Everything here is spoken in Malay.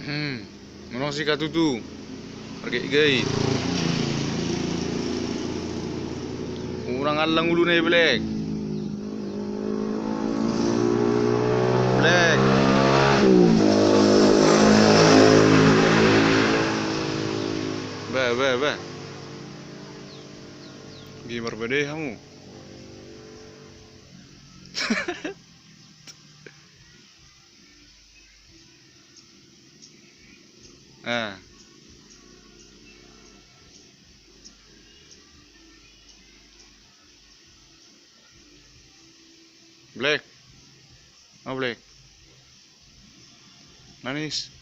Menong si katutu. Pakai gait. Orang alang ulu nih Black. Black. Ba. Gamer badai kamu. Ah. Black. Oh Black. Manis.